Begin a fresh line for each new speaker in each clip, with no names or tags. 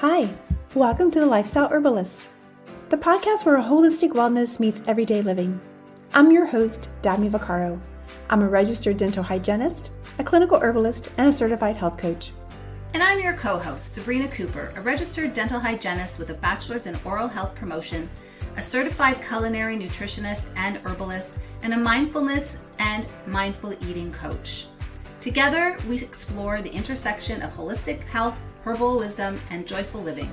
Hi, welcome to the Lifestyle Herbalist, the podcast where holistic wellness meets everyday living. I'm your host, Dabney-BS. I'm a registered dental hygienist, a clinical herbalist, and a certified health coach.
And I'm your co-host, Sabrina Cooper, a registered dental hygienist with a bachelor's in oral health promotion, a certified culinary nutritionist and herbalist, and a mindfulness and mindful eating coach. Together, we explore the intersection of holistic health, herbal wisdom, and joyful living.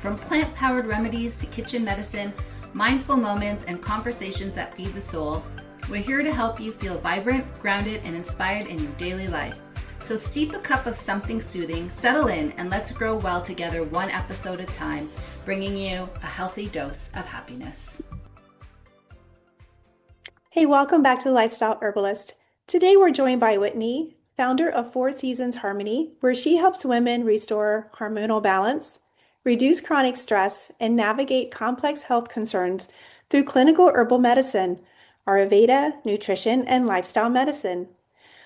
From plant-powered remedies to kitchen medicine, mindful moments, and conversations that feed the soul, we're here to help you feel vibrant, grounded, and inspired in your daily life. So steep a cup of something soothing, settle in, and let's grow well together one episode at a time, bringing you a healthy dose of happiness.
Hey, welcome back to the Lifestyle Herbalist. Today we're joined by Whitney, founder of 4 Seasons Harmony, where she helps women restore hormonal balance, reduce chronic stress, and navigate complex health concerns through clinical herbal medicine, Ayurveda, nutrition, and lifestyle medicine.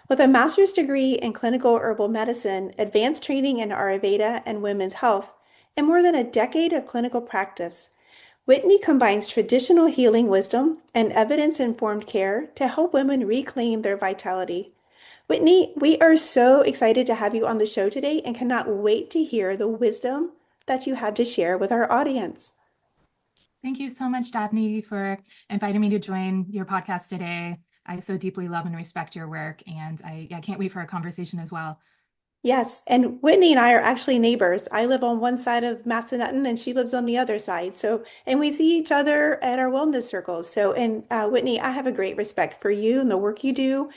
With a master's degree in clinical herbal medicine, advanced training in Ayurveda and women's health, and more than a decade of clinical practice, Whitney combines traditional healing wisdom and evidence-informed care to help women reclaim their vitality. Whitney, we are so excited to have you on the show today and cannot wait to hear the wisdom that you have to share with our audience.
Thank you so much, Dabney, for inviting me to join your podcast today. I so deeply love and respect your work, and I can't wait for our conversation as well.
Yes, and Whitney and I are actually neighbors. I live on one side of Massanutten and she lives on the other side. And we see each other at our wellness circles. Whitney, I have a great respect for you and the work you do.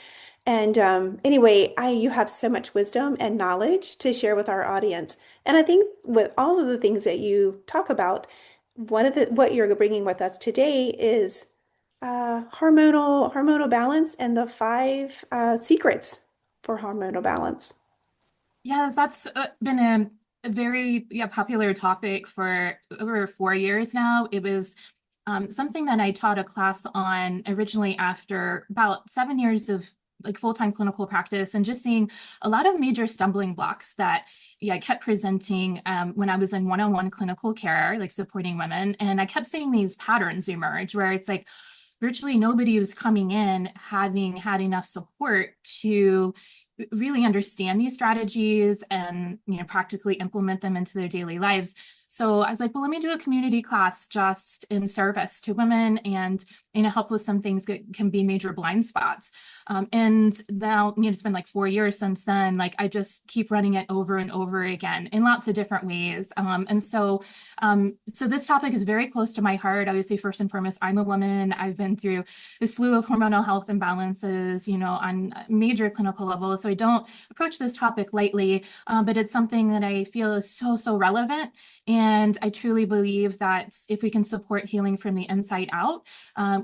And you have so much wisdom and knowledge to share with our audience. And I think with all of the things that you talk about, what you're bringing with us today is hormonal balance and the 5 secrets for hormonal balance.
Yes, that's been a very popular topic for over 4 years now. It was something that I taught a class on originally after about 7 years of full-time clinical practice, and just seeing a lot of major stumbling blocks that kept presenting when I was in one-on-one clinical care, supporting women. And I kept seeing these patterns emerge where it's virtually nobody was coming in having had enough support to really understand these strategies and practically implement them into their daily lives. So I was like, well, let me do a community class just in service to women and help with some things that can be major blind spots. And now it's been 4 years since then. I just keep running it over and over again in lots of different ways. So this topic is very close to my heart. Obviously, first and foremost, I'm a woman. I've been through a slew of hormonal health imbalances, on major clinical levels. So I don't approach this topic lightly, but it's something that I feel is so relevant. And I truly believe that if we can support healing from the inside out,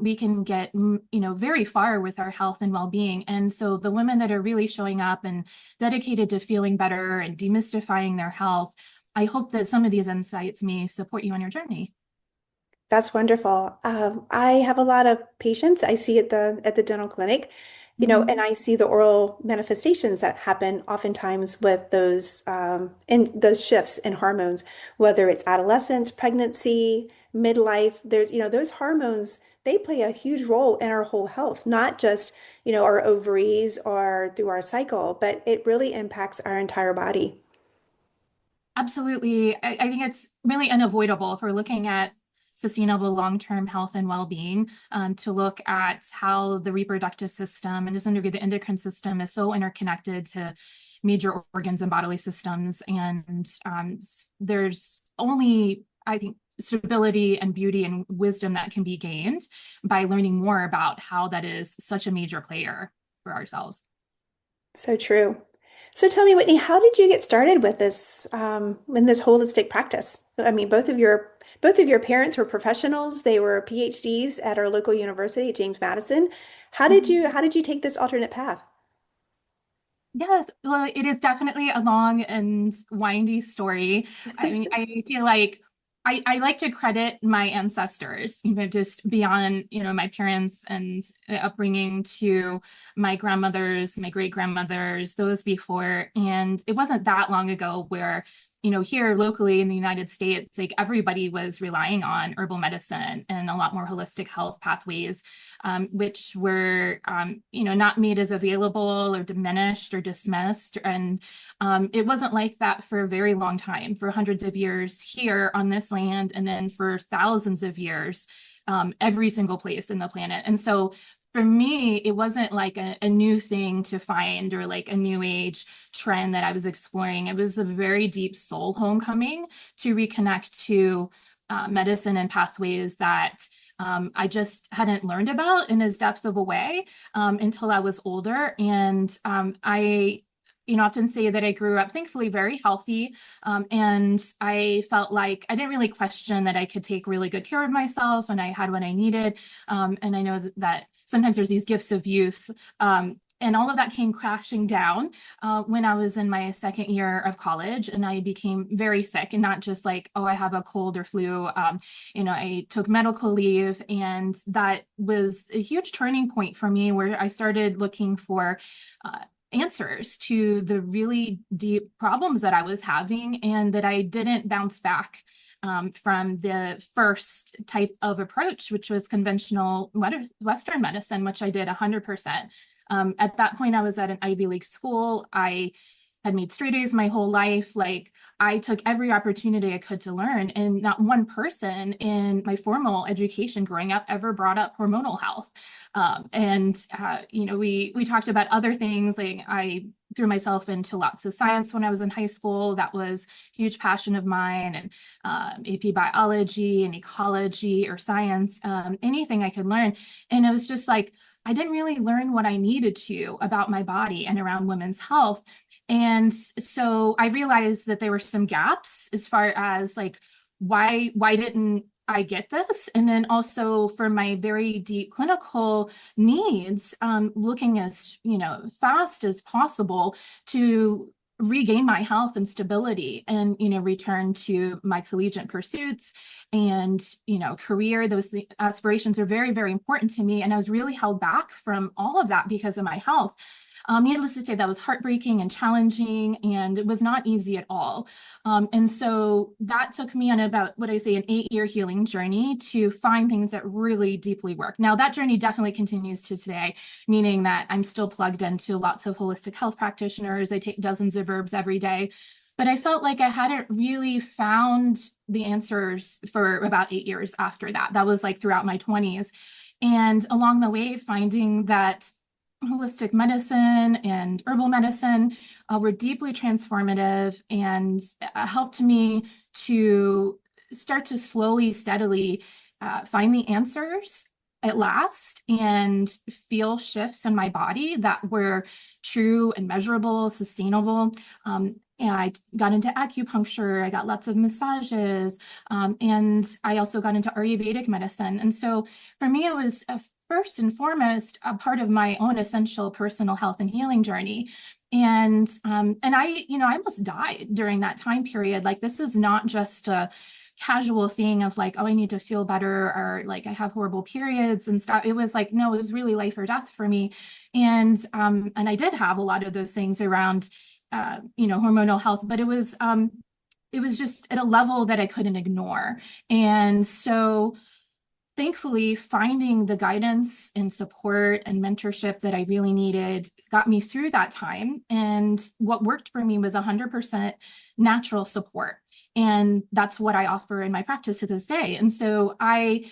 we can get, very far with our health and well-being. And so the women that are really showing up and dedicated to feeling better and demystifying their health, I hope that some of these insights may support you on your journey.
That's wonderful. I have a lot of patients I see at the dental clinic, and I see the oral manifestations that happen oftentimes with those in those shifts in hormones, whether it's adolescence, pregnancy, midlife. There's, those hormones, they play a huge role in our whole health, not just, our ovaries or through our cycle, but it really impacts our entire body.
Absolutely. I think it's really unavoidable if we're looking at sustainable long-term health and well-being, to look at how the reproductive system and to some degree the endocrine system is so interconnected to major organs and bodily systems. And there's only, I think, stability and beauty and wisdom that can be gained by learning more about how that is such a major player for ourselves.
So true. So tell me, Whitney, how did you get started with this in this holistic practice? I mean, both of your parents were professionals. They were PhDs at our local university, James Madison. How did you take this alternate path?
Yes, well, it is definitely a long and windy story. I mean, I feel like I like to credit my ancestors, just beyond, my parents and upbringing, to my grandmothers, my great grandmothers, those before. And it wasn't that long ago where here locally in the United States, like everybody was relying on herbal medicine and a lot more holistic health pathways, which were, not made as available or diminished or dismissed. And it wasn't like that for a very long time, for hundreds of years here on this land, and then for thousands of years, every single place in the planet. And so for me, it wasn't like a new thing to find or like a new age trend that I was exploring. It was a very deep soul homecoming to reconnect to medicine and pathways that I just hadn't learned about in as depth of a way until I was older. And I often say that I grew up thankfully very healthy. And I felt like I didn't really question that I could take really good care of myself and I had what I needed. And I know that sometimes there's these gifts of youth. And all of that came crashing down when I was in my second year of college, and I became very sick, and not just like, oh, I have a cold or flu. I took medical leave, and that was a huge turning point for me where I started looking for answers to the really deep problems that I was having, and that I didn't bounce back from the first type of approach, which was conventional Western medicine, which I did 100%. At that point, I was at an Ivy League school. I had made straight A's my whole life. Like, I took every opportunity I could to learn, and not one person in my formal education growing up ever brought up hormonal health. We talked about other things. Like, I threw myself into lots of science when I was in high school. That was a huge passion of mine, and AP biology and ecology or science, anything I could learn. And it was just like, I didn't really learn what I needed to about my body and around women's health. And so I realized that there were some gaps as far as like, why didn't I get this? And then also for my very deep clinical needs, looking as, fast as possible to regain my health and stability and, return to my collegiate pursuits and, career. Those aspirations are very, very important to me. And I was really held back from all of that because of my health. Needless to say, that was heartbreaking and challenging, and it was not easy at all. And so that took me on about what I say an 8-year healing journey to find things that really deeply work. Now, that journey definitely continues to today, meaning that I'm still plugged into lots of holistic health practitioners. I take dozens of herbs every day. But I felt like I hadn't really found the answers for about 8 years after that. That was like throughout my 20s. And along the way, finding that holistic medicine and herbal medicine were deeply transformative and helped me to start to slowly, steadily find the answers at last and feel shifts in my body that were true and measurable, sustainable. And I got into acupuncture, I got lots of massages, and I also got into Ayurvedic medicine. And so for me, it was first and foremost a part of my own essential personal health and healing journey. And I almost died during that time period. Like, this is not just a casual thing of like, oh, I need to feel better, or like I have horrible periods and stuff. It was like, no, it was really life or death for me. And I did have a lot of those things around, hormonal health, but it was just at a level that I couldn't ignore. And so thankfully, finding the guidance and support and mentorship that I really needed got me through that time. And what worked for me was 100% natural support. And that's what I offer in my practice to this day. And so I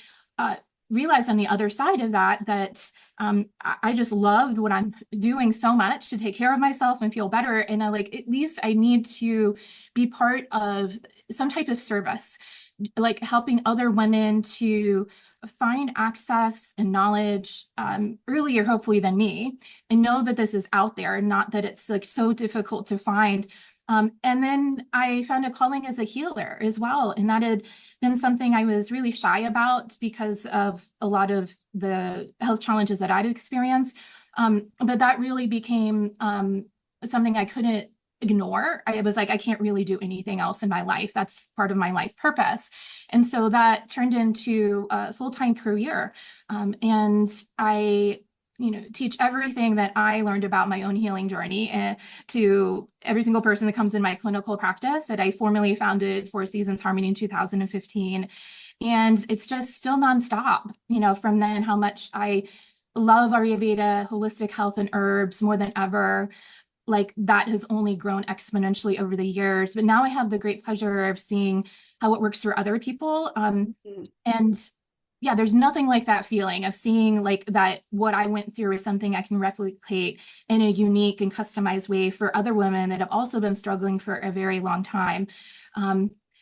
realized on the other side of that I just loved what I'm doing so much to take care of myself and feel better. And at least I need to be part of some type of service, like helping other women to find access and knowledge earlier, hopefully, than me, and know that this is out there, not that it's like so difficult to find. And then I found a calling as a healer as well. And that had been something I was really shy about because of a lot of the health challenges that I'd experienced. But that really became something I couldn't ignore. I was like, I can't really do anything else in my life. That's part of my life purpose. And so that turned into a full-time career. And I teach everything that I learned about my own healing journey to every single person that comes in my clinical practice. That I formally founded Four Seasons Harmony in 2015. And it's just still nonstop, from then how much I love Ayurveda, holistic health and herbs more than ever. Like that has only grown exponentially over the years. But now I have the great pleasure of seeing how it works for other people. And yeah, there's nothing like that feeling of seeing like that what I went through is something I can replicate in a unique and customized way for other women that have also been struggling for a very long time.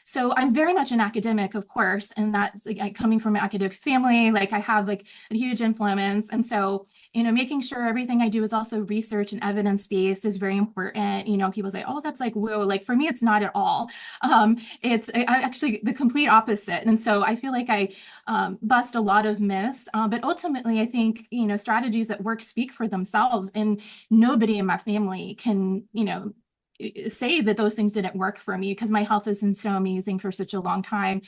So I'm very much an academic, of course, and that's like coming from an academic family, like I have like a huge influence. And so, making sure everything I do is also research and evidence-based is very important. People say, oh, that's like, whoa, like for me, it's not at all. It's actually the complete opposite. And so I feel like I bust a lot of myths, but ultimately I think, strategies that work speak for themselves, and nobody in my family can, say that those things didn't work for me because my health has been so amazing for such a long time.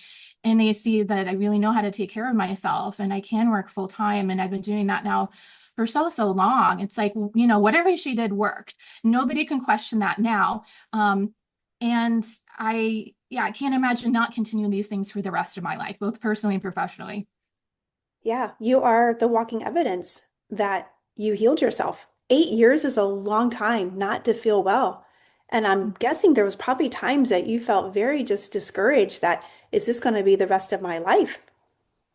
And they see that I really know how to take care of myself and I can work full time. And I've been doing that now for so long. It's like, whatever she did worked. Nobody can question that now. And I can't imagine not continuing these things for the rest of my life, both personally and professionally.
Yeah, you are the walking evidence that you healed yourself. 8 years is a long time not to feel well. And I'm guessing there was probably times that you felt very just discouraged that is this going to be the rest of my life?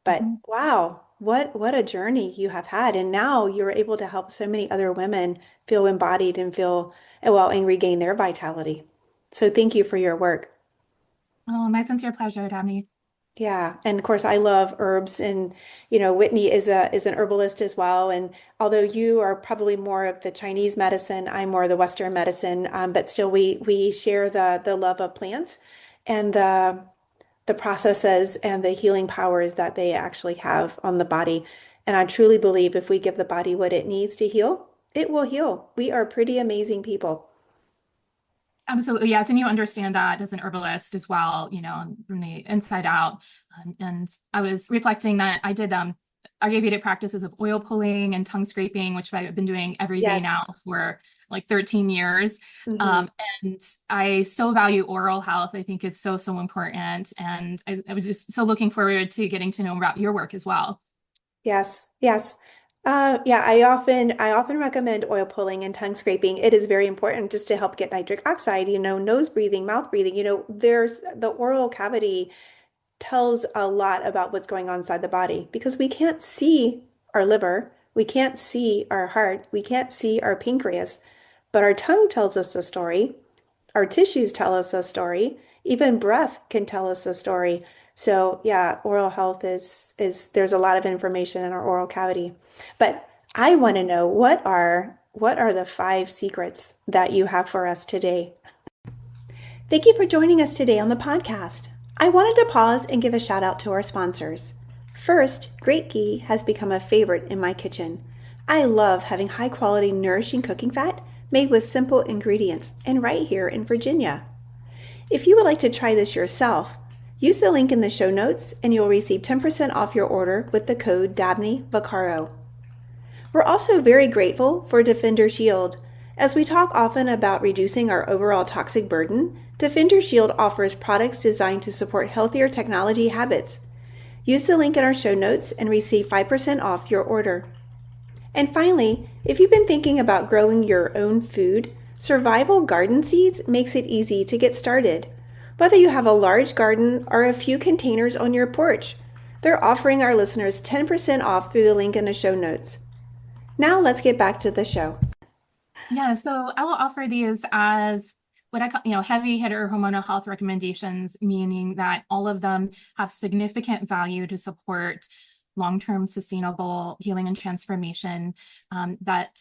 But
Mhm.
wow, what a journey you have had. And now you're able to help so many other women feel embodied and feel well and regain their vitality. So thank you for your work.
Oh, my sincere pleasure, Dabney.
Yeah, and of course I love herbs and Whitney is an herbalist as well. And although you are probably more of the Chinese medicine, I'm more of the Western medicine, but still we share the love of plants and the processes and the healing powers that they actually have on the body. And I truly believe if we give the body what it needs to heal, it will heal. We are pretty amazing people.
Absolutely, yes. And you understand that as an herbalist as well, from the inside out. And I was reflecting that I did Ayurvedic practices of oil pulling and tongue scraping, which I've been doing every day
Yes.
now for like 13 years.
Hmm.
And I so value oral health. I think it's so important. And I was just so looking forward to getting to know about your work as well.
Yes, yes. Yeah, I often recommend oil pulling and tongue scraping. It is very important just to help get nitric oxide, nose breathing, mouth breathing. There's the oral cavity tells a lot about what's going on inside the body because we can't see our liver, we can't see our heart, we can't see our pancreas, but our tongue tells us a story. Our tissues tell us a story. Even breath can tell us a story. So yeah, oral health is there's a lot of information in our oral cavity. But I want to know what are the 5 secrets that you have for us today? Thank you for joining us today on the podcast. I wanted to pause and give a shout out to our sponsors. First, Great Ghee has become a favorite in my kitchen. I love having high quality, nourishing cooking fat made with simple ingredients and right here in Virginia. If you would like to try this yourself, use the link in the show notes and you'll receive 10% off your order with the code Dabney-BS. We're also very grateful for Defender Shield. As we talk often about reducing our overall toxic burden, Defender Shield offers products designed to support healthier technology habits. Use the link in our show notes and receive 5% off your order. And finally, if you've been thinking about growing your own food, Survival Garden Seeds makes it easy to get started. Whether you have a large garden or a few containers on your porch, they're offering our listeners 10% off through the link in the show notes. Now let's get back to the show.
Yeah, so I will offer these as what I call, heavy hitter hormonal health recommendations, meaning that all of them have significant value to support long-term sustainable healing and transformation. That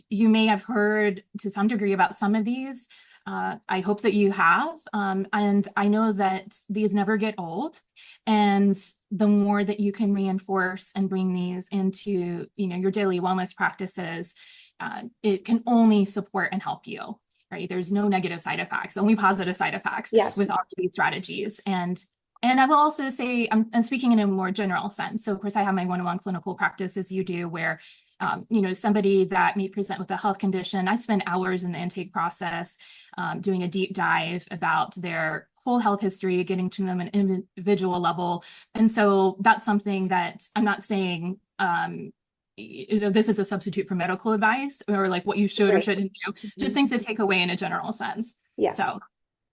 you may have heard to some degree about some of these. I hope that you have. And I know that these never get old. And the more that you can reinforce and bring these into, your daily wellness practices, it can only support and help you, right? There's no negative side effects, only positive side effects
Yes.
with all of these strategies. And I will also say, I'm speaking in a more general sense. So of course I have my one-on-one clinical practice as you do, where Somebody that may present with a health condition, I spend hours in the intake process doing a deep dive about their whole health history, getting to them at an individual level. And so that's something that I'm not saying, this is a substitute for medical advice or like what you should or shouldn't do, just things to take away in a general sense.
Yes.
So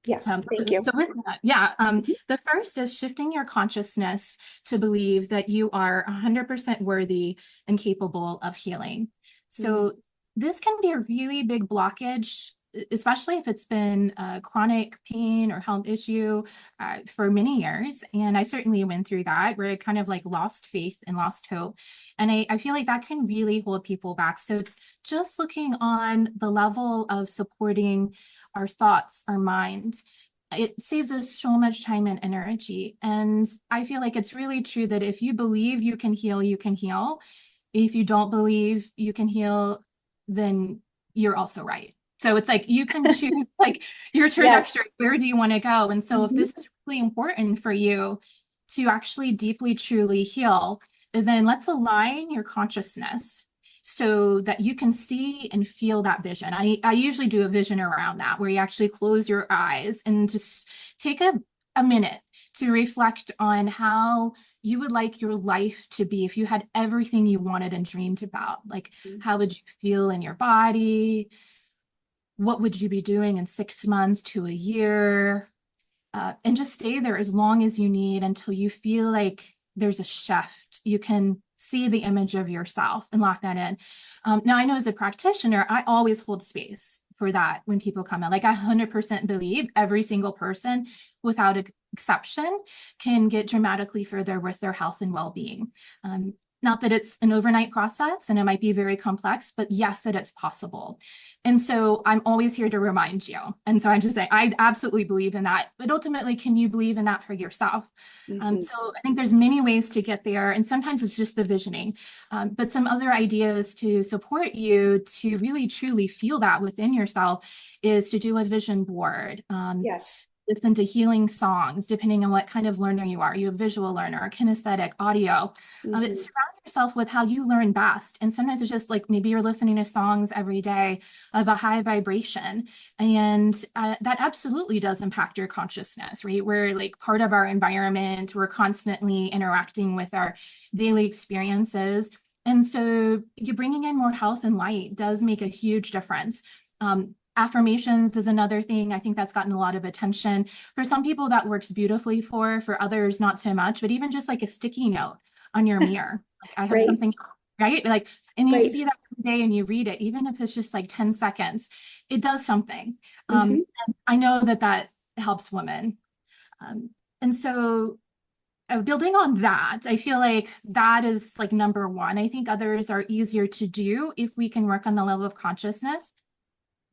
Yes. Thank you.
So with that, the first is shifting your consciousness to believe that you are 100% worthy and capable of healing. So this can be a really big blockage, especially if it's been a chronic pain or health issue for many years. And I certainly went through that where I kind of like lost faith and lost hope. And I feel like that can really hold people back. So just looking on the level of supporting our thoughts, our mind, it saves us so much time and energy. And I feel like it's really true that if you believe you can heal, you can heal. If you don't believe you can heal, then you're also right. So it's like you can choose like your trajectory. Yes. Where do you want to go? And so if this is really important for you to actually deeply, truly heal, then let's align your consciousness so that you can see and feel that vision. I usually do a vision around that where you actually close your eyes and just take a minute to reflect on how you would like your life to be if you had everything you wanted and dreamed about. Like, how would you feel in your body? What would you be doing in 6 months to a year? And just stay there as long as you need until you feel like there's a shift. You can see the image of yourself and lock that in. Now, I know as a practitioner, I always hold space for that when people come in. Like I 100% believe every single person, without exception, can get dramatically further with their health and well-being. Not that it's an overnight process and it might be very complex, but yes, that it's possible. And so I'm always here to remind you. And so I just say, I absolutely believe in that, but ultimately, can you believe in that for yourself? So I think there's many ways to get there. And sometimes it's just the visioning, but some other ideas to support you to really truly feel that within yourself is to do a vision board.
Yes.
Listen to healing songs, depending on what kind of learner you are. Are you a visual learner, kinesthetic, audio? Surround yourself with how you learn best. And sometimes it's just like maybe you're listening to songs every day of a high vibration. And that absolutely does impact your consciousness, right? We're like part of our environment. We're constantly interacting with our daily experiences. And so you're bringing in more health and light does make a huge difference. Affirmations is another thing. I think that's gotten a lot of attention. For some people that works beautifully for others, not so much, but even just like a sticky note on your mirror. Like I have something, right? Like, and you see that every day and you read it, even if it's just like 10 seconds, it does something. And I know that helps women. And so building on that, I feel like that is like number one. I think others are easier to do if we can work on the level of consciousness.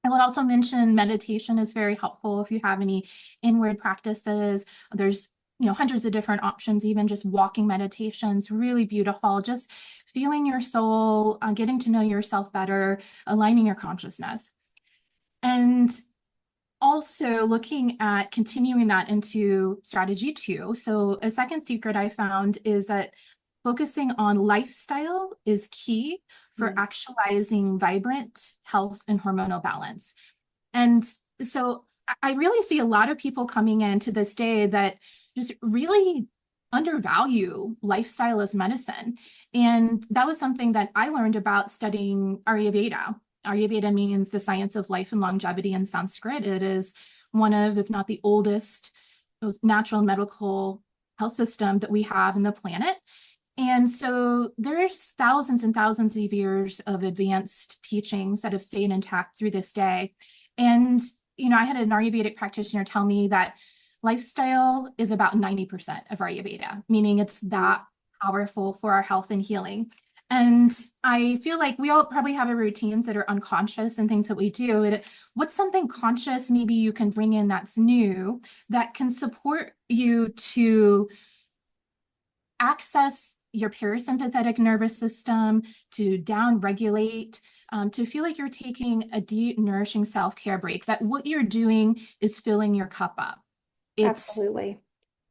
I would also mention meditation is very helpful if you have any inward practices. There's hundreds of different options, even just walking meditations, really beautiful, just feeling your soul, getting to know yourself better, aligning your consciousness. And also looking at continuing that into strategy 2. So a second secret I found is that focusing on lifestyle is key for actualizing vibrant health and hormonal balance. And so I really see a lot of people coming in to this day that just really undervalue lifestyle as medicine. And that was something that I learned about studying Ayurveda. Ayurveda means the science of life and longevity in Sanskrit. It is one of, if not the oldest, natural medical health system that we have in the planet. And so there's thousands and thousands of years of advanced teachings that have stayed intact through this day. And, I had an Ayurvedic practitioner tell me that lifestyle is about 90% of Ayurveda, meaning it's that powerful for our health and healing. And I feel like we all probably have our routines that are unconscious and things that we do. What's something conscious maybe you can bring in that's new that can support you to access your parasympathetic nervous system, to down-regulate, to feel like you're taking a deep, nourishing self-care break, that what you're doing is filling your cup up.
Absolutely.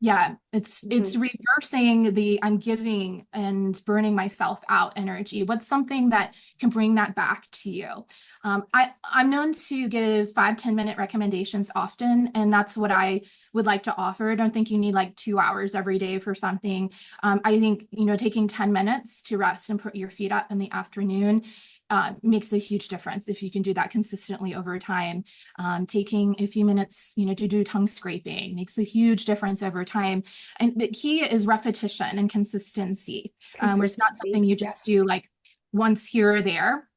Yeah, it's
Mhm.
reversing the I'm giving and burning myself out energy. What's something that can bring that back to you? I'm known to give 5-10 minute recommendations often, and that's what I would like to offer. I don't think you need like 2 hours every day for something. I think, taking 10 minutes to rest and put your feet up in the afternoon makes a huge difference if you can do that consistently over time. Taking a few minutes, to do tongue scraping makes a huge difference over time. And the key is repetition and consistency, where it's not something
Consistency.
you just
Yes.
do like once here or there.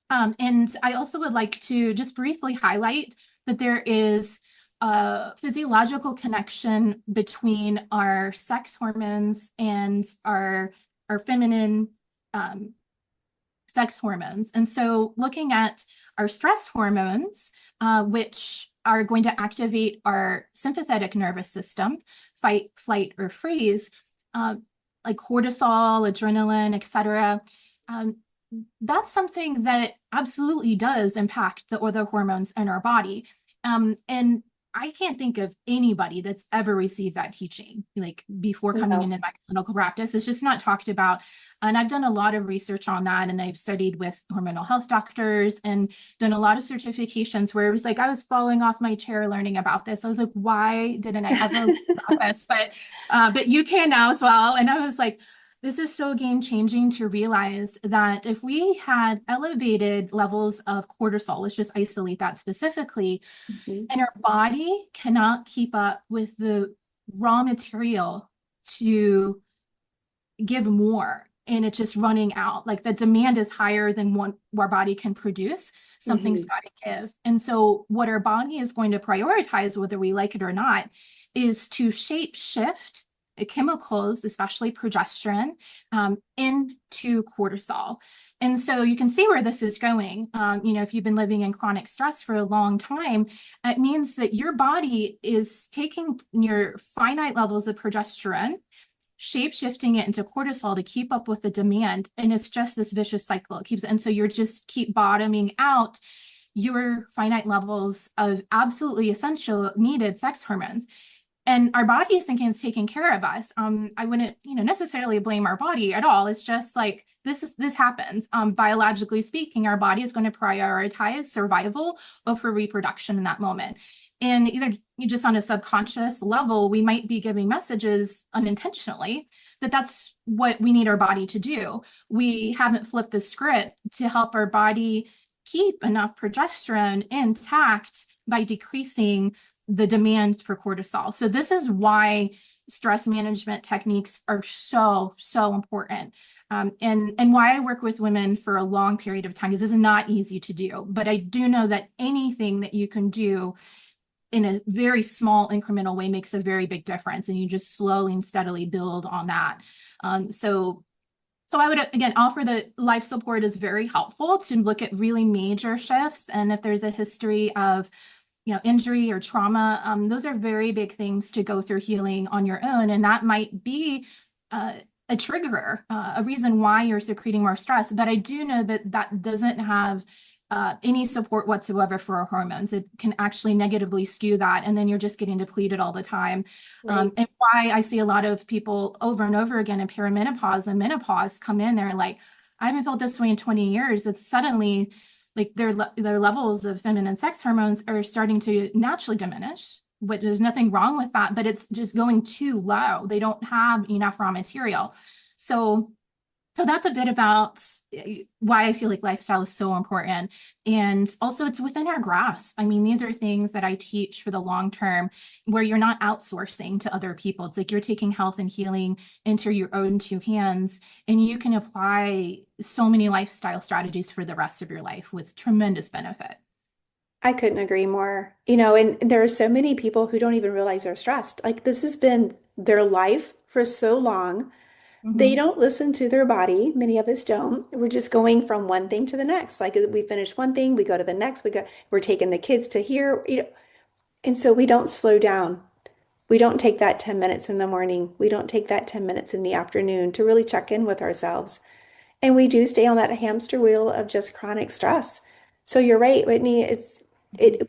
And I also would like to just briefly highlight that there is a physiological connection between our sex hormones and our feminine um, sex hormones. And so looking at our stress hormones, which are going to activate our sympathetic nervous system, fight, flight, or freeze, uh, like cortisol, adrenaline, etc. Um, that's something that absolutely does impact the other hormones in our body. And I can't think of anybody that's ever received that teaching, like before coming
No.
into my clinical practice. It's just not talked about. And I've done a lot of research on that, and I've studied with hormonal health doctors and done a lot of certifications where it was like I was falling off my chair learning about this. I was like, why didn't I ever learn about this? But you can now as well. And I was like, this is so game changing to realize that if we had elevated levels of cortisol, let's just isolate that specifically,
Mhm.
and our body cannot keep up with the raw material to give more, and it's just running out. Like the demand is higher than what our body can produce. Something's
Mhm.
got to give. And so, what our body is going to prioritize, whether we like it or not, is to shape shift chemicals, especially progesterone, into cortisol. And so you can see where this is going. If you've been living in chronic stress for a long time, it means that your body is taking your finite levels of progesterone, shape shifting it into cortisol to keep up with the demand. And it's just this vicious cycle. It keeps, and so you're just keep bottoming out your finite levels of absolutely essential needed sex hormones. And our body is thinking it's taking care of us. I wouldn't, necessarily blame our body at all. It's just like this happens. Biologically speaking, our body is going to prioritize survival over reproduction in that moment. And either just on a subconscious level, we might be giving messages unintentionally that that's what we need our body to do. We haven't flipped the script to help our body keep enough progesterone intact by decreasing the demand for cortisol. So this is why stress management techniques are so, so important. And why I work with women for a long period of time, because this is not easy to do. But I do know that anything that you can do in a very small incremental way makes a very big difference. And you just slowly and steadily build on that. So I would, again, offer that life support is very helpful to look at really major shifts. And if there's a history of injury or trauma, those are very big things to go through healing on your own. And that might be a trigger, a reason why you're secreting more stress. But I do know that that doesn't have any support whatsoever for our hormones. It can actually negatively skew that. And then you're just getting depleted all the time.
Right.
And why I see a lot of people over and over again in perimenopause and menopause come in, they're like, I haven't felt this way in 20 years. It's suddenly like their levels of feminine sex hormones are starting to naturally diminish. But there's nothing wrong with that, but it's just going too low. They don't have enough raw material. So that's a bit about why I feel like lifestyle is so important. And also it's within our grasp. I mean, these are things that I teach for the long term where you're not outsourcing to other people. It's like you're taking health and healing into your own two hands, and you can apply so many lifestyle strategies for the rest of your life with tremendous benefit.
I couldn't agree more. And there are so many people who don't even realize they're stressed. Like this has been their life for so long. They
Mhm.
don't listen to their body. Many of us don't. We're just going from one thing to the next. Like we finish one thing, we go to the next. We're taking the kids to here. And so we don't slow down. We don't take that 10 minutes in the morning. We don't take that 10 minutes in the afternoon to really check in with ourselves. And we do stay on that hamster wheel of just chronic stress. So you're right, Whitney.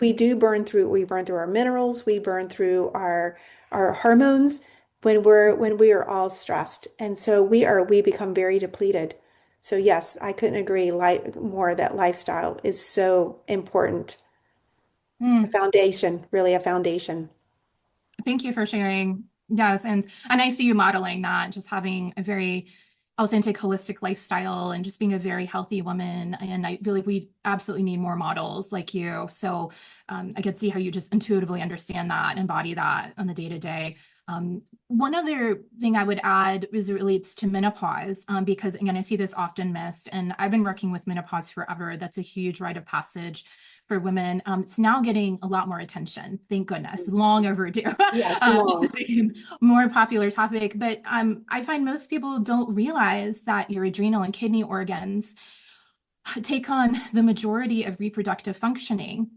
We burn through our minerals, we burn through our hormones. when we are all stressed. And so we become very depleted. So yes, I couldn't agree more that lifestyle is so important. A
Mm.
foundation, really a foundation.
Thank you for sharing. Yes, and I see you modeling that, just having a very authentic, holistic lifestyle and just being a very healthy woman. And I feel like we absolutely need more models like you. So I could see how you just intuitively understand that, embody that on the day to day. One other thing I would add is it relates to menopause, because again, I see this often missed, and I've been working with menopause forever. That's a huge rite of passage for women. It's now getting a lot more attention. Thank goodness, long overdue.
Yes, long.
More popular topic, but I find most people don't realize that your adrenal and kidney organs take on the majority of reproductive functioning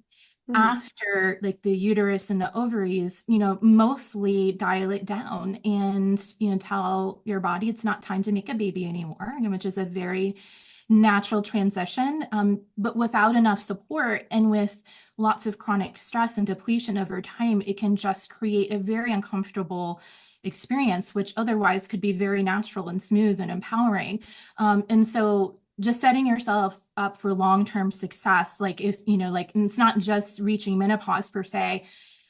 Mm.
after like the uterus and the ovaries, mostly dial it down and, tell your body it's not time to make a baby anymore, which is a very natural transition. But without enough support and with lots of chronic stress and depletion over time, it can just create a very uncomfortable experience, which otherwise could be very natural and smooth and empowering. And so just setting yourself up for long-term success, like if, like it's not just reaching menopause per se,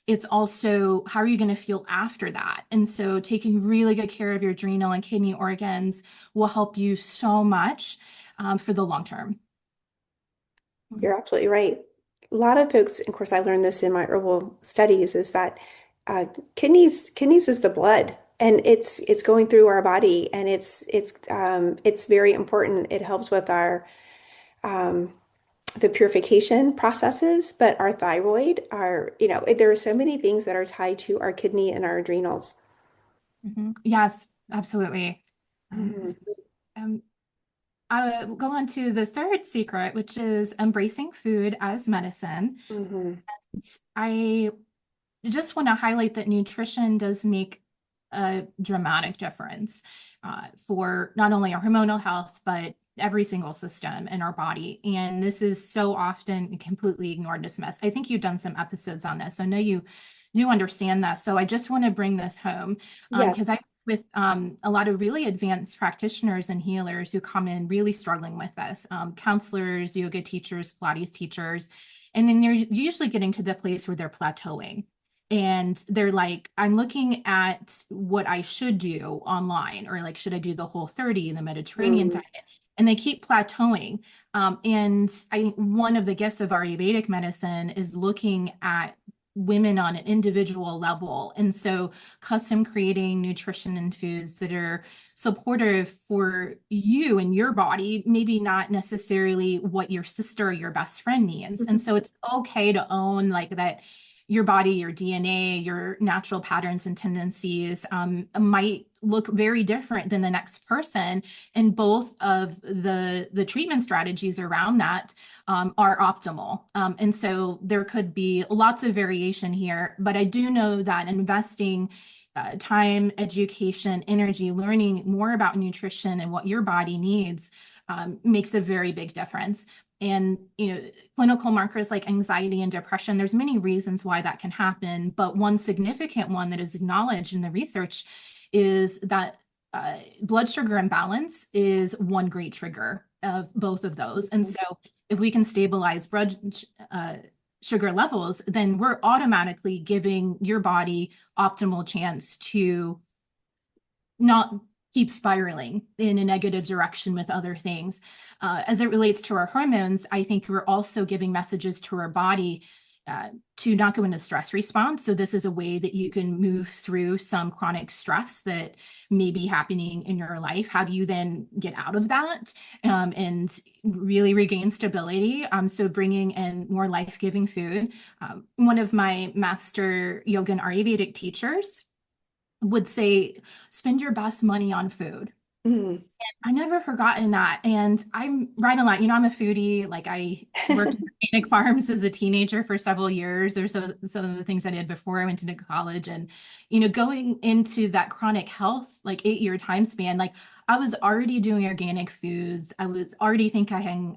it's also how are you going to feel after that? And so taking really good care of your adrenal and kidney organs will help you so much for the long term.
You're absolutely right. A lot of folks, of course, I learned this in my herbal studies, is that uh, kidneys is the blood, and it's going through our body, and it's very important. It helps with our um, the purification processes, but our thyroid, there are so many things that are tied to our kidney and our adrenals.
Yes, absolutely.
Mhm.
So, um, I will go on to the third secret, which is embracing food as medicine.
Mhm.
I just want to highlight that nutrition does make a dramatic difference for not only our hormonal health, but every single system in our body. And this is so often completely ignored, dismissed. I think you've done some episodes on this. I know you understand this. So I just want to bring this home
Yes.
because I with a lot of really advanced practitioners and healers who come in really struggling with this, counselors, yoga teachers, Pilates teachers, and then they're usually getting to the place where they're plateauing. And they're like, I'm looking at what I should do online, or like, should I do the Whole30, the Mediterranean
Mm.
diet? And they keep plateauing. And I think one of the gifts of Ayurvedic medicine is looking at women on an individual level. And so custom creating nutrition and foods that are supportive for you and your body, maybe not necessarily what your sister or your best friend needs. And so it's okay to own like that your body, your DNA, your natural patterns and tendencies might look very different than the next person. And both of the treatment strategies around that are optimal. And so there could be lots of variation here, but I do know that investing time, education, energy, learning more about nutrition and what your body needs makes a very big difference. And clinical markers like anxiety and depression, there's many reasons why that can happen, but one significant one that is acknowledged in the research is that blood sugar imbalance is one great trigger of both of those. And so if we can stabilize blood sugar levels, then we're automatically giving your body optimal chance to not keep spiraling in a negative direction with other things. As it relates to our hormones, I think we're also giving messages to our body to not go into stress response. So this is a way that you can move through some chronic stress that may be happening in your life. How do you then get out of that and really regain stability? So bringing in more life-giving food. One of my master yoga and Ayurvedic teachers would say, spend your best money on food.
Mm.
I never forgotten that. And I'm right a lot. I'm a foodie. Like I worked in organic farms as a teenager for several years. There's some of the things I did before I went into college. And, going into that chronic health, like 8-year time span, like I was already doing organic foods. I was already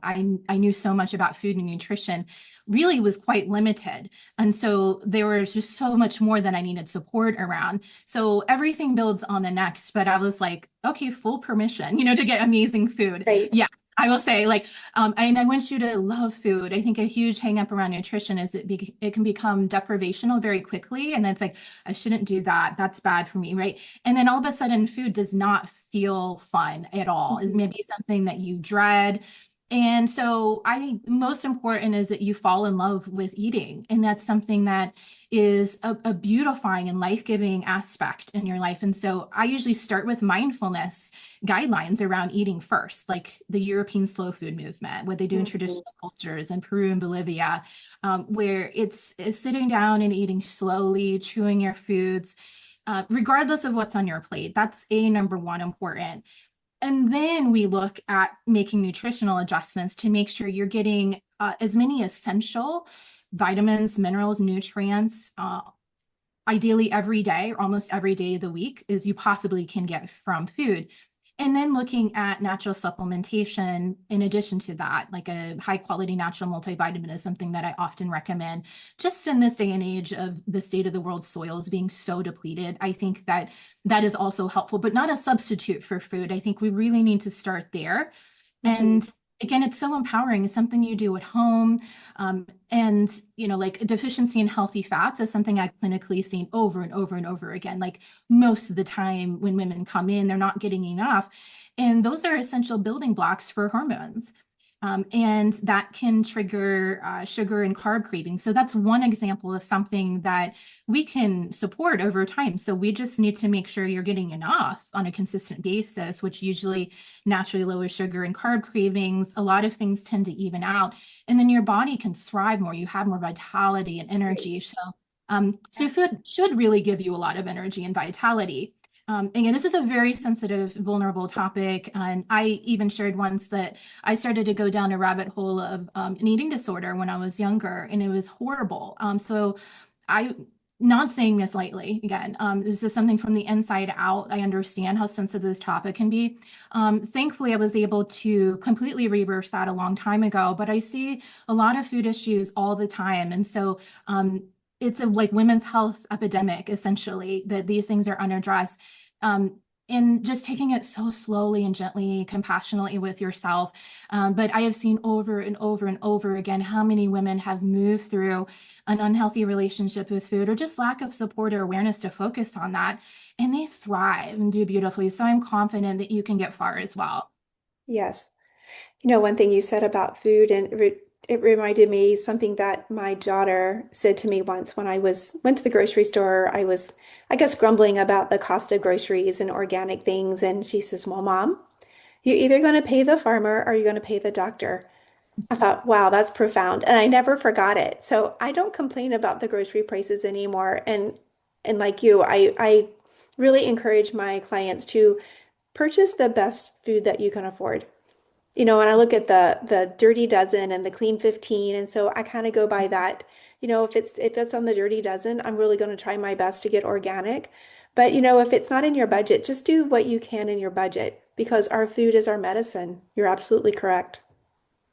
I knew so much about food and nutrition, really was quite limited. And so there was just so much more that I needed support around. So everything builds on the next, but I was like, okay, full permission, to get amazing food.
Right.
Yeah, I will say, like, and I want you to love food. I think a huge hang up around nutrition is it can become deprivational very quickly. And it's like, I shouldn't do that. That's bad for me, right? And then all of a sudden, food does not feel fun at all. It may be something that you dread. And so I think most important is that you fall in love with eating. And that's something that is a beautifying and life-giving aspect in your life. And so I usually start with mindfulness guidelines around eating first, like the European slow food movement, what they do in traditional cultures in Peru and Bolivia, where it's sitting down and eating slowly, chewing your foods, regardless of what's on your plate. That's number one important. And then we look at making nutritional adjustments to make sure you're getting as many essential vitamins, minerals, nutrients, ideally every day, or almost every day of the week, as you possibly can get from food. And then looking at natural supplementation in addition to that, like a high quality natural multivitamin is something that I often recommend. Just in this day and age of the state of the world's soils being so depleted, I think that is also helpful, but not a substitute for food. I think we really need to start there. And again, it's so empowering. It's something you do at home. And, like a deficiency in healthy fats is something I've clinically seen over and over and over again. Like most of the time when women come in, they're not getting enough. And those are essential building blocks for hormones. And that can trigger sugar and carb cravings. So that's one example of something that we can support over time. So we just need to make sure you're getting enough on a consistent basis, which usually naturally lowers sugar and carb cravings. A lot of things tend to even out. And then your body can thrive more. You have more vitality and energy. So food should really give you a lot of energy and vitality. Again, this is a very sensitive, vulnerable topic. And I even shared once that I started to go down a rabbit hole of an eating disorder when I was younger, and it was horrible. So not saying this lightly, again, this is something from the inside out. I understand how sensitive this topic can be. Thankfully, I was able to completely reverse that a long time ago, but I see a lot of food issues all the time. And so it's a like women's health epidemic, essentially, that these things are unaddressed. And just taking it so slowly and gently, compassionately with yourself. But I have seen over and over and over again how many women have moved through an unhealthy relationship with food or just lack of support or awareness to focus on that. And they thrive and do beautifully. So I'm confident that you can get far as well.
Yes. One thing you said about food, and it reminded me something that my daughter said to me once when I went to the grocery store. I was, I guess, grumbling about the cost of groceries and organic things, and she says, "Well, Mom, you're either going to pay the farmer or you're going to pay the doctor." I thought, wow, that's profound, and I never forgot it. So I don't complain about the grocery prices anymore, and like you, I really encourage my clients to purchase the best food that you can afford. When I look at the dirty dozen and the clean 15, and so I kind of go by that. If it's on the dirty dozen, I'm really going to try my best to get organic. But if it's not in your budget, just do what you can in your budget because our food is our medicine. You're absolutely correct.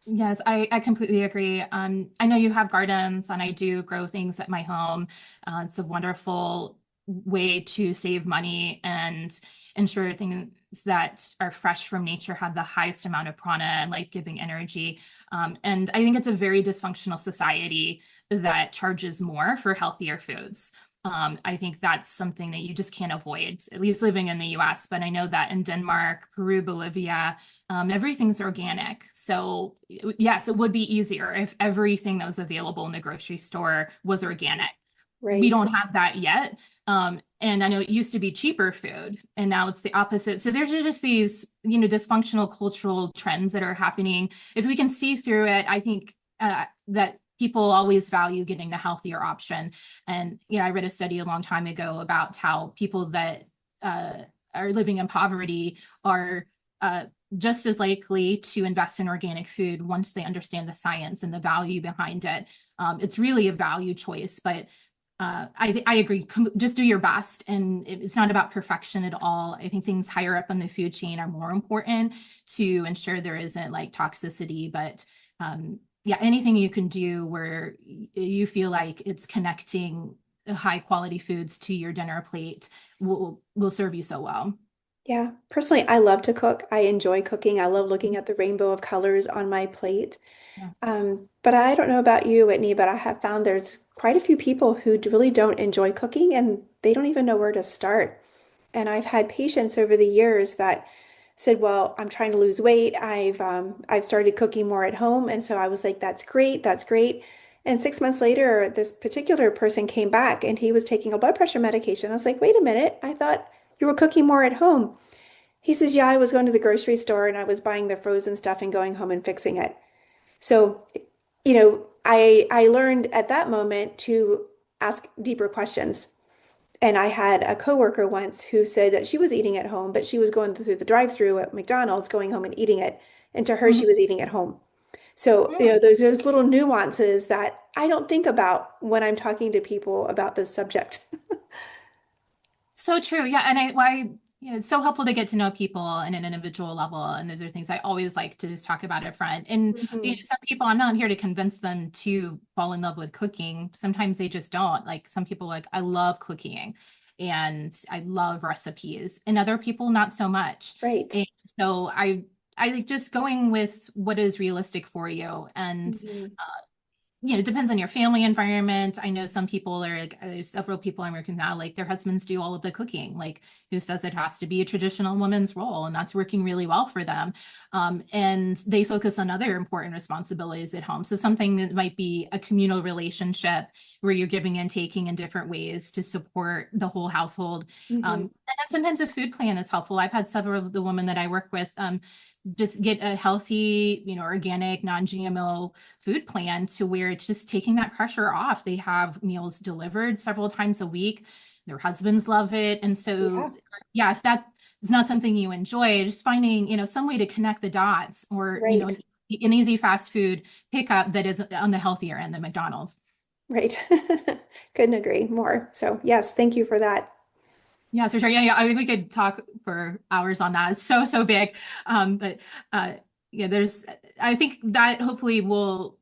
Yes, I completely agree. I know you have gardens and I do grow things at my home. It's a wonderful way to save money and ensure things that are fresh from nature have the highest amount of prana and life-giving energy. And I think it's a very dysfunctional society that charges more for healthier foods. I think that's something that you just can't avoid, at least living in the US. But I know that in Denmark, Peru, Bolivia, everything's organic. So yes, it would be easier if everything that was available in the grocery store was organic. We
Right.
don't have that yet. And I know it used to be cheaper food, and now it's the opposite. So there's just these, dysfunctional cultural trends that are happening. If we can see through it, I think that people always value getting the healthier option. And, I read a study a long time ago about how people that are living in poverty are just as likely to invest in organic food once they understand the science and the value behind it. It's really a value choice, but I agree. Just do your best. And it's not about perfection at all. I think things higher up on the food chain are more important to ensure there isn't like toxicity. But yeah, anything you can do where you feel like it's connecting high quality foods to your dinner plate will serve you so well.
Yeah, personally, I love to cook. I enjoy cooking. I love looking at the rainbow of colors on my plate.
Yeah.
But I don't know about you, Whitney, but I have found there's quite a few people who really don't enjoy cooking and they don't even know where to start. And I've had patients over the years that said, "Well, I'm trying to lose weight. I've started cooking more at home." And so I was like, "That's great, that's great." And 6 months later, this particular person came back and he was taking a blood pressure medication. I was like, "Wait a minute, I thought you were cooking more at home." He says, "Yeah, I was going to the grocery store and I was buying the frozen stuff and going home and fixing it." So, I learned at that moment to ask deeper questions. And I had a coworker once who said that she was eating at home, but she was going through the drive-through at McDonald's, going home and eating it. And to her, she was eating at home. So, those little nuances that I don't think about when I'm talking to people about this subject.
So true. Yeah. And it's so helpful to get to know people on an individual level. And those are things I always like to just talk about up front. And
Mhm.
some people, I'm not here to convince them to fall in love with cooking. Sometimes they just don't. Like some people, like, I love cooking and I love recipes, and other people, not so much.
Right.
And so I like just going with what is realistic for you. And
Mhm.
it depends on your family environment. I know some people are like, there's several people I'm working now, like their husbands do all of the cooking, like who says it has to be a traditional woman's role, and that's working really well for them. And they focus on other important responsibilities at home. So something that might be a communal relationship where you're giving and taking in different ways to support the whole household.
Mhm.
And then sometimes a food plan is helpful. I've had several of the women that I work with just get a healthy, organic, non-GMO food plan to where it's just taking that pressure off. They have meals delivered several times a week. Their husbands love it. And so,
Yeah.
yeah, if that is not something you enjoy, just finding, some way to connect the dots, or,
Right.
an easy fast food pickup that is on the healthier end than McDonald's.
Right. Couldn't agree more. So, yes, thank you for that.
Yeah, for sure. Yeah, yeah. I think we could talk for hours on that. It's so, so big. But uh yeah, I think that hopefully will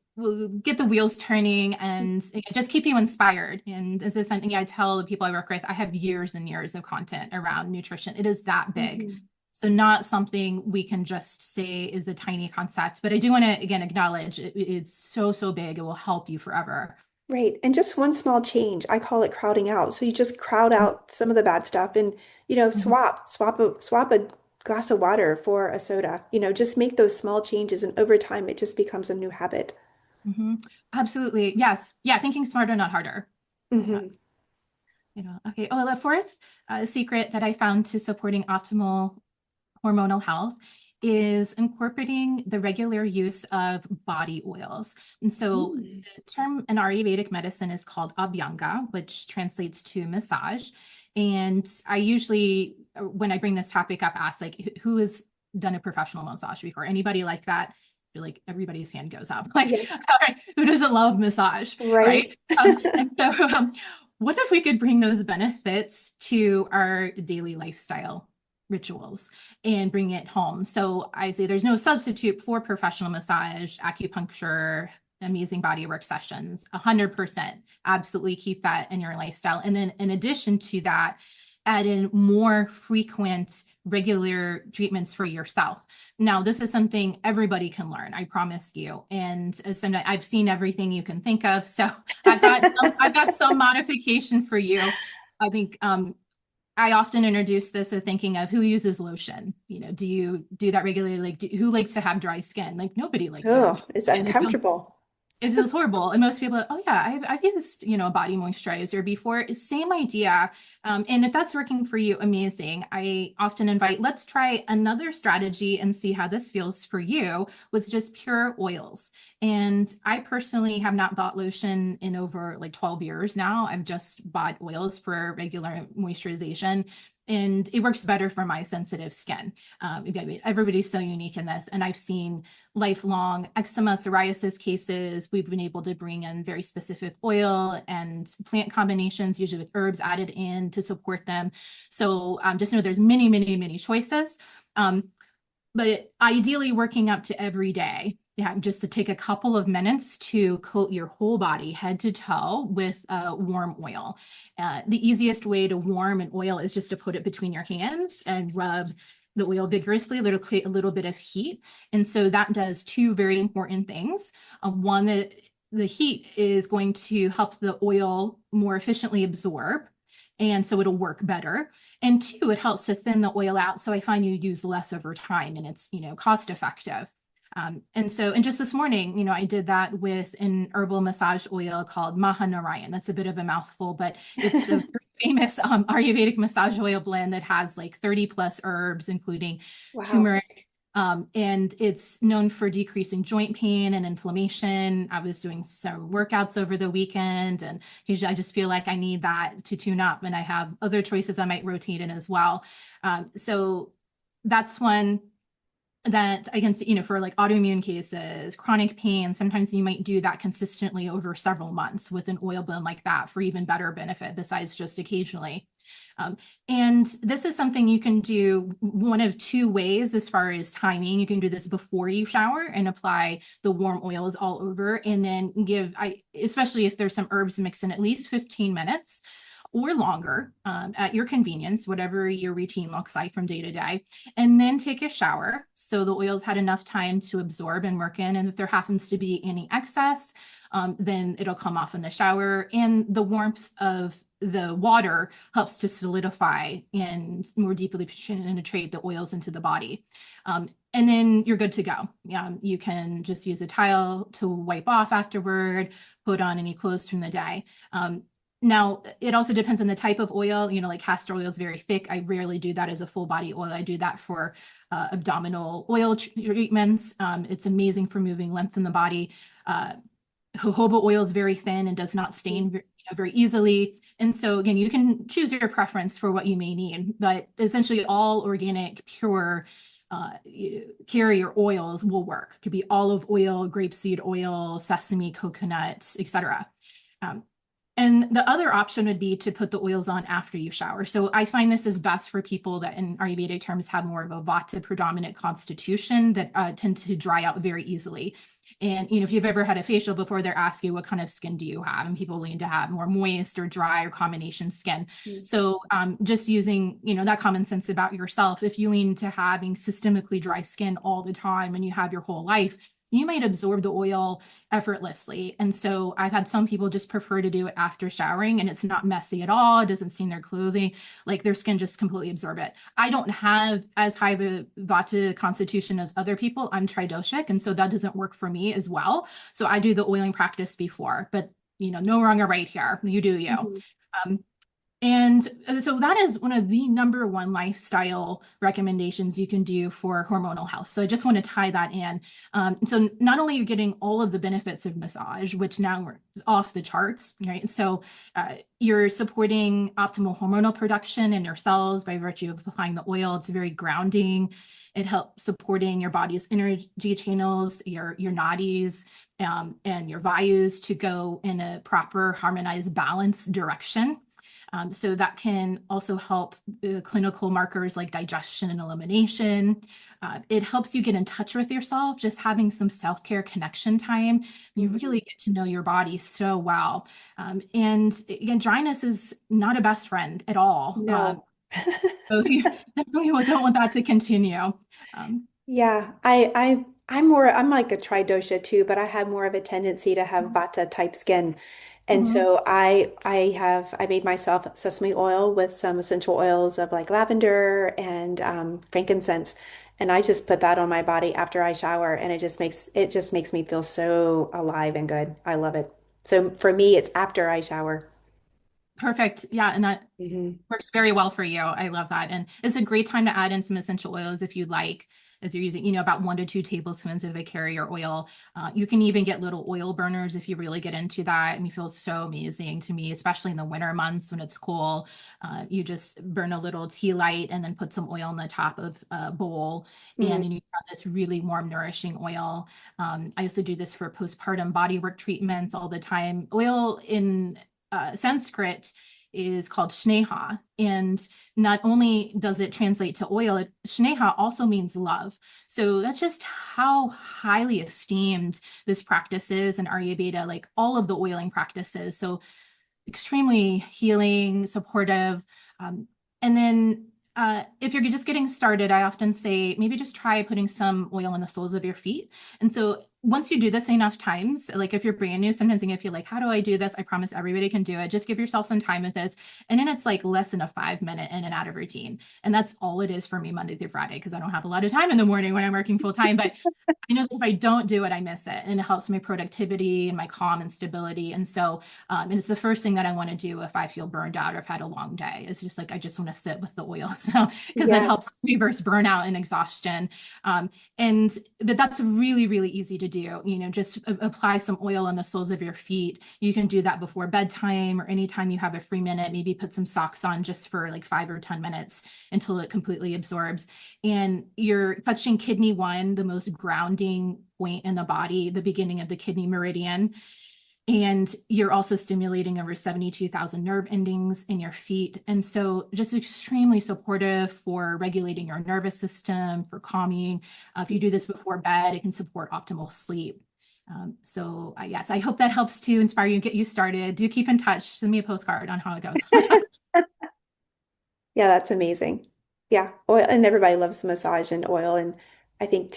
get the wheels turning and just keep you inspired. And this is something I tell the people I work with. I have years and years of content around nutrition. It is that big.
Mhm.
So not something we can just say is a tiny concept, but I do want to again acknowledge it's so, so big. It will help you forever.
Right. And just one small change, I call it crowding out. So you just crowd out some of the bad stuff and,
Mhm.
swap a glass of water for a soda. Just make those small changes and over time it just becomes a new habit.
Mhm. Absolutely. Yes. Yeah. Thinking smarter, not harder.
Hmm.
Okay. Oh, the fourth secret that I found to supporting optimal hormonal health is incorporating the regular use of body oils. And so
Mm.
the term in Ayurvedic medicine is called abhyanga, which translates to massage. And I usually, when I bring this topic up, ask like, who has done a professional massage before? Anybody like that? I feel like everybody's hand goes up. Like,
Yeah.
all right, who doesn't love massage,
Right.
right? And so, what if we could bring those benefits to our daily lifestyle rituals and bring it home? So I say there's no substitute for professional massage, acupuncture, amazing body work sessions. 100%. Absolutely keep that in your lifestyle. And then in addition to that, add in more frequent, regular treatments for yourself. Now, this is something everybody can learn, I promise you. And I've seen everything you can think of. So I've got some modification for you. I think I often introduce this as thinking of who uses lotion. Do you do that regularly? Like, who likes to have dry skin? Like, nobody likes to have
Oh,
dry
it's
skin.
uncomfortable.
It feels horrible. And most people are, oh yeah, I've used, a body moisturizer before. Same idea. And if that's working for you, amazing. I often invite, let's try another strategy and see how this feels for you with just pure oils. And I personally have not bought lotion in over like 12 years now. I've just bought oils for regular moisturization. And it works better for my sensitive skin. Everybody's so unique in this. And I've seen lifelong eczema, psoriasis cases. We've been able to bring in very specific oil and plant combinations, usually with herbs added in to support them. So just know there's many, many, many choices. But ideally working up to every day, yeah, just to take a couple of minutes to coat your whole body, head to toe, with warm oil. The easiest way to warm an oil is just to put it between your hands and rub the oil vigorously. It'll create a little bit of heat. And so that does two very important things. One, that the heat is going to help the oil more efficiently absorb, and so it'll work better. And two, it helps to thin the oil out. So I find you use less over time, and it's, cost effective. And just this morning, I did that with an herbal massage oil called Mahanarayan. That's a bit of a mouthful, but it's a very famous Ayurvedic massage oil blend that has like 30 plus herbs, including
Wow.
turmeric. And it's known for decreasing joint pain and inflammation. I was doing some workouts over the weekend, and usually I just feel like I need that to tune up, and I have other choices I might rotate in as well. So that's one that I can see, for like autoimmune cases, chronic pain. Sometimes you might do that consistently over several months with an oil blend like that for even better benefit besides just occasionally. And this is something you can do one of two ways as far as timing. You can do this before you shower and apply the warm oils all over, and then especially if there's some herbs mixed in, at least 15 minutes or longer, at your convenience, whatever your routine looks like from day to day, and then take a shower. So the oils had enough time to absorb and work in. And if there happens to be any excess, then it'll come off in the shower. And the warmth of the water helps to solidify and more deeply penetrate the oils into the body. And then you're good to go. You can just use a towel to wipe off afterward, put on any clothes from the day. Now, it also depends on the type of oil. Like castor oil is very thick. I rarely do that as a full body oil. I do that for abdominal oil treatments. It's amazing for moving lymph in the body. Jojoba oil is very thin and does not stain very easily. And so again, you can choose your preference for what you may need, but essentially all organic, pure carrier oils will work. It could be olive oil, grapeseed oil, sesame, coconut, etc. And the other option would be to put the oils on after you shower. So I find this is best for people that in Ayurvedic terms have more of a Vata predominant constitution that tend to dry out very easily. And, if you've ever had a facial before, they're asking you, what kind of skin do you have? And people lean to have more moist or dry or combination skin. So just using, that common sense about yourself, if you lean to having systemically dry skin all the time and you have your whole life, you might absorb the oil effortlessly. And so I've had some people just prefer to do it after showering, and it's not messy at all. It doesn't stain their clothing, like their skin just completely absorb it. I don't have as high of a Vata constitution as other people. I'm tridoshic, and so that doesn't work for me as well. So I do the oiling practice before, but no wrong or right here. You do you. And so that is one of the number one lifestyle recommendations you can do for hormonal health. So I just want to tie that in. So not only are you getting all of the benefits of massage, which now are off the charts, right? So you're supporting optimal hormonal production in your cells by virtue of applying the oil. It's very grounding. It helps supporting your body's energy channels, your nadis, and your vayus to go in a proper, harmonized, balanced direction. So that can also help clinical markers like digestion and elimination. It helps you get in touch with yourself, just having some self-care connection time. You really get to know your body so well. And again, dryness is not a best friend at all.
No.
So you definitely don't want that to continue.
Yeah, I'm like a tridosha too, but I have more of a tendency to have Vata type skin. And
Mhm.
so I made myself sesame oil with some essential oils of like lavender and frankincense, and I just put that on my body after I shower, and it just makes me feel so alive and good. I love it. So for me, it's after I shower.
Perfect. Yeah, and that
Hmm.
works very well for you. I love that. And it's a great time to add in some essential oils if you'd like. as you're using, about 1 to 2 tablespoons of a carrier oil. You can even get little oil burners if you really get into that, and it feels so amazing to me, especially in the winter months when it's cool. You just burn a little tea light and then put some oil on the top of a bowl,
Mm.
and then you have this really warm, nourishing oil. I also do this for postpartum bodywork treatments all the time. Oil in Sanskrit is called sneha. And not only does it translate to oil, sneha also means love. So that's just how highly esteemed this practice is in Ayurveda, like all of the oiling practices. So extremely healing, supportive. And then if you're just getting started, I often say maybe just try putting some oil on the soles of your feet. And so once you do this enough times, like if you're brand new, sometimes you feel like, how do I do this? I promise everybody can do it. Just give yourself some time with this. And then it's like less than a 5-minute in and out of routine. And that's all it is for me Monday through Friday, because I don't have a lot of time in the morning when I'm working full time. But I know that if I don't do it, I miss it. And it helps my productivity and my calm and stability. And so, and it's the first thing that I want to do if I feel burned out or I've had a long day. It's just like, I just want to sit with the oil. So, because it
Yeah.
helps reverse burnout and exhaustion. But that's really, really easy to do. Just apply some oil on the soles of your feet. You can do that before bedtime or anytime you have a free minute. Maybe put some socks on just for like 5 or 10 minutes until it completely absorbs. And you're touching kidney 1, the most grounding point in the body, the beginning of the kidney meridian. And you're also stimulating over 72,000 nerve endings in your feet. And so just extremely supportive for regulating your nervous system, for calming. If you do this before bed, it can support optimal sleep. Yes, I hope that helps to inspire you and get you started. Do keep in touch. Send me a postcard on how it goes.
Yeah, that's amazing. Yeah, oil, and everybody loves the massage and oil. And I think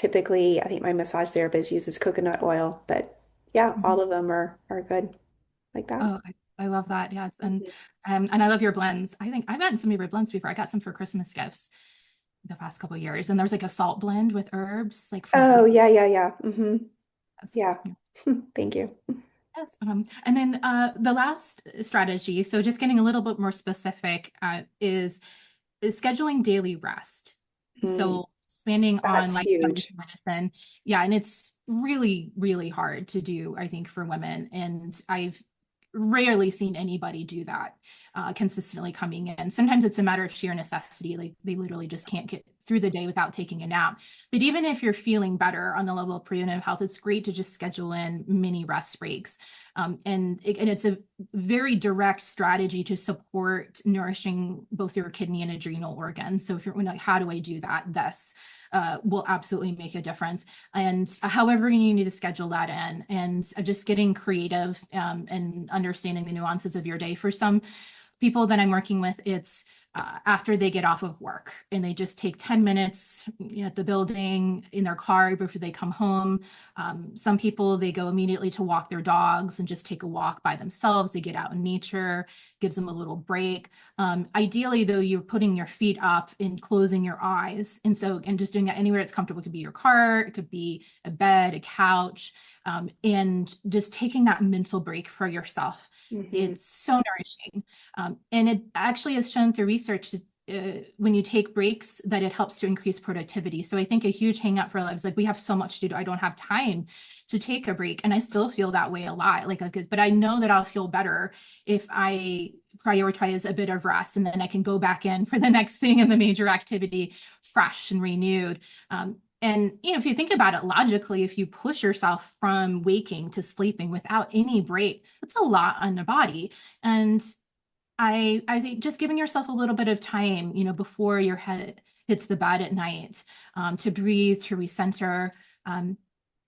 my massage therapist uses coconut oil, but yeah, all of them are good like that.
Oh, I love that. Yes.
Mhm.
And I love your blends. I think I've gotten some of your blends before. I got some for Christmas gifts the past couple of years. And there's like a salt blend with herbs, like from
Oh,
Italy.
yeah, yeah, yeah.
Yes.
Yeah.
Yeah.
Thank you.
Yes. And then the last strategy, so just getting a little bit more specific, is scheduling daily rest.
Mm,
So expanding on
that's
lifestyle
huge.
medicine. Yeah, and it's really, really hard to do, I think, for women. And I've rarely seen anybody do that consistently coming in. Sometimes it's a matter of sheer necessity. Like they literally just can't get through the day without taking a nap. But even if you're feeling better on the level of preventive health, it's great to just schedule in mini rest breaks. And it's a very direct strategy to support nourishing both your kidney and adrenal organs. So if you're like, how do I do that? This will absolutely make a difference. And however you need to schedule that in, and just getting creative and understanding the nuances of your day. For some people that I'm working with, it's after they get off of work and they just take 10 minutes at the building in their car before they come home. Some people, they go immediately to walk their dogs and just take a walk by themselves. They get out in nature, gives them a little break. Ideally, though, you're putting your feet up and closing your eyes. And just doing that anywhere it's comfortable. It could be your car, it could be a bed, a couch, and just taking that mental break for yourself.
Hmm.
It's so nourishing. And it actually is shown through research when you take breaks that it helps to increase productivity. So I think a huge hang up for our lives, like we have so much to do. I don't have time to take a break. And I still feel that way a lot. But I know that I'll feel better if I prioritize a bit of rest, and then I can go back in for the next thing in the major activity, fresh and renewed. And if you think about it logically, if you push yourself from waking to sleeping without any break, that's a lot on the body. And I think just giving yourself a little bit of time, before your head hits the bed at night, to breathe, to recenter.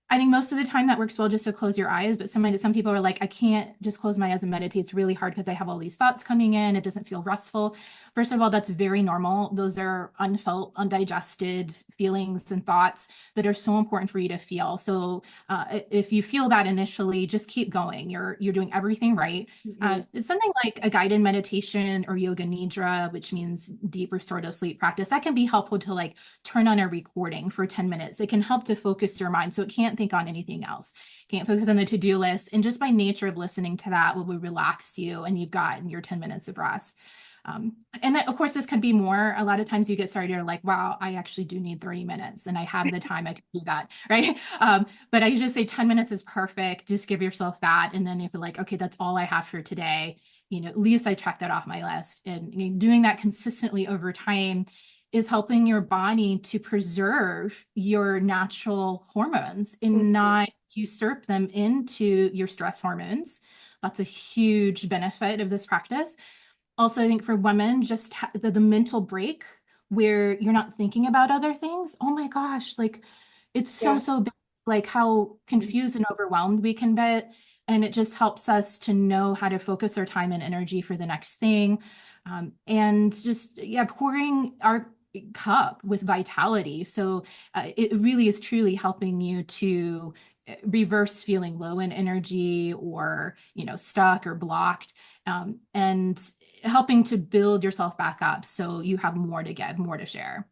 I think most of the time that works well just to close your eyes, but some people are like, I can't just close my eyes and meditate. It's really hard because I have all these thoughts coming in. It doesn't feel restful. First of all, that's very normal. Those are unfelt, undigested feelings and thoughts that are so important for you to feel. So if you feel that initially, just keep going. You're doing everything right.
Hmm.
It's something like a guided meditation or yoga nidra, which means deep restorative sleep practice. That can be helpful to like turn on a recording for 10 minutes. It can help to focus your mind so it can't think on anything else. Can't focus on the to-do list. And just by nature of listening to that will relax you, and you've gotten your 10 minutes of rest. And then, of course, this could be more. A lot of times you get started, you're like, wow, I actually do need 30 minutes and I have the time, I can do that, right? But I just say 10 minutes is perfect. Just give yourself that. And then if you're like, okay, that's all I have for today, at least I check that off my list. And doing that consistently over time is helping your body to preserve your natural hormones and not usurp them into your stress hormones. That's a huge benefit of this practice. Also, I think for women, just the mental break where you're not thinking about other things. Oh my gosh, like it's so big, like how confused and overwhelmed we can get. And it just helps us to know how to focus our time and energy for the next thing. And just, pouring our cup with vitality. So it really is truly helping you to reverse feeling low in energy or, stuck or blocked, and helping to build yourself back up so you have more to give, more to share.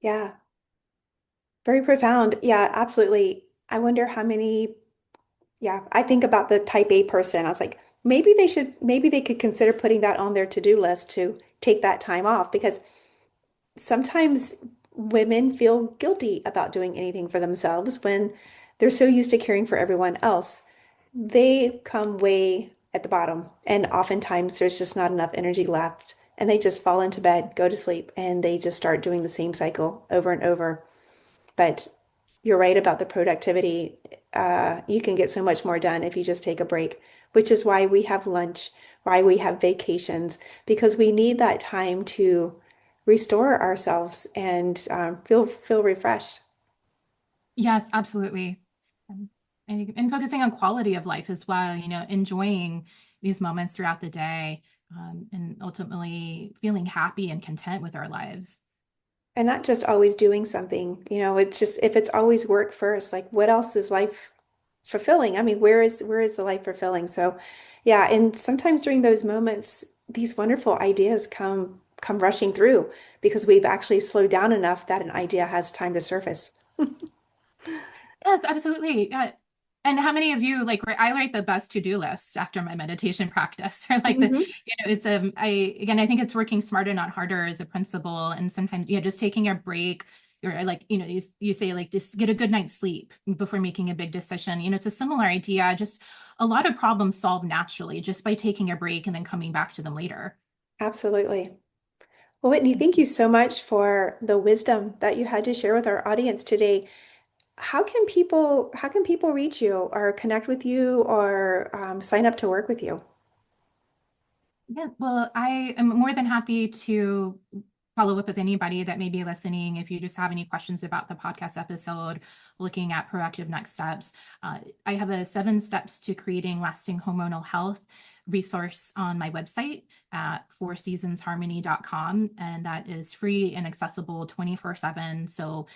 Yeah, very profound. Yeah, absolutely. I wonder how many, I think about the type A person. I was like, maybe they could consider putting that on their to-do list to take that time off because sometimes women feel guilty about doing anything for themselves when they're so used to caring for everyone else. They come way at the bottom, and oftentimes there's just not enough energy left, and they just fall into bed, go to sleep, and they just start doing the same cycle over and over. But you're right about the productivity. You can get so much more done if you just take a break, which is why we have lunch, why we have vacations, because we need that time to restore ourselves and feel refreshed.
Yes, absolutely. And focusing on quality of life as well, enjoying these moments throughout the day, and ultimately feeling happy and content with our lives.
And not just always doing something, it's just if it's always work first, like what else is life fulfilling? I mean, where is the life fulfilling? So yeah, and sometimes during those moments, these wonderful ideas come rushing through because we've actually slowed down enough that an idea has time to surface.
Yes, absolutely. And how many of you I write the best to-do list after my meditation practice or
Mhm.
it's I think it's working smarter, not harder as a principle. And sometimes, just taking a break or you say just get a good night's sleep before making a big decision. It's a similar idea, just a lot of problems solved naturally just by taking a break and then coming back to them later.
Absolutely. Well, Whitney, thank you so much for the wisdom that you had to share with our audience today. How can people reach you or connect with you or sign up to work with you?
Yeah, well, I am more than happy to follow up with anybody that may be listening. If you just have any questions about the podcast episode, looking at proactive next steps, I have a 7 steps to creating lasting hormonal health resource on my website at fourseasonsharmony.com. And that is free and accessible 24/7. So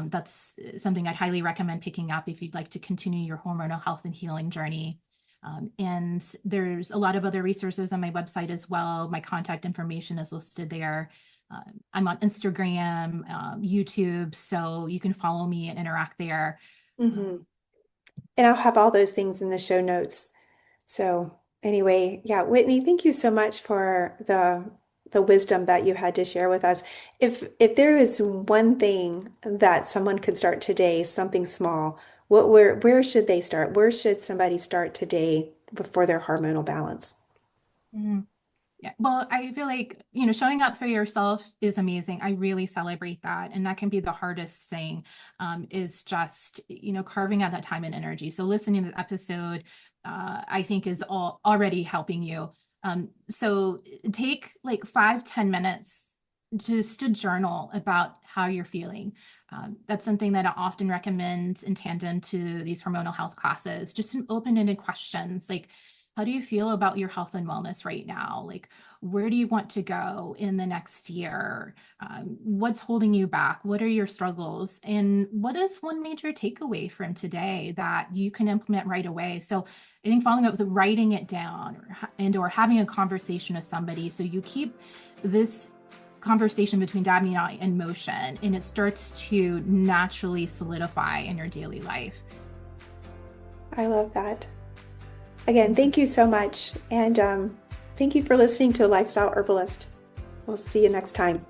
that's something I'd highly recommend picking up if you'd like to continue your hormonal health and healing journey. And there's a lot of other resources on my website as well. My contact information is listed there. I'm on Instagram, YouTube, so you can follow me and interact there.
Hmm. And I'll have all those things in the show notes. So anyway, yeah, Whitney, thank you so much for the wisdom that you had to share with us. If there is one thing that someone could start today, something small, where should they start? Where should somebody start today for their hormonal balance?
Mhm. Yeah, well, I feel like, showing up for yourself is amazing. I really celebrate that. And that can be the hardest thing, is just, carving out that time and energy. So listening to the episode, I think is already helping you. So take 5-10 minutes just to journal about how you're feeling. That's something that I often recommend in tandem to these hormonal health classes, just some open-ended questions like, how do you feel about your health and wellness right now? Like, where do you want to go in the next year? What's holding you back? What are your struggles? And what is one major takeaway from today that you can implement right away? So I think following up with writing it down or having a conversation with somebody. So you keep this conversation between Dabney and I in motion, and it starts to naturally solidify in your daily life.
I love that. Again, thank you so much. And Thank you for listening to Lifestyle Herbalist. We'll see you next time.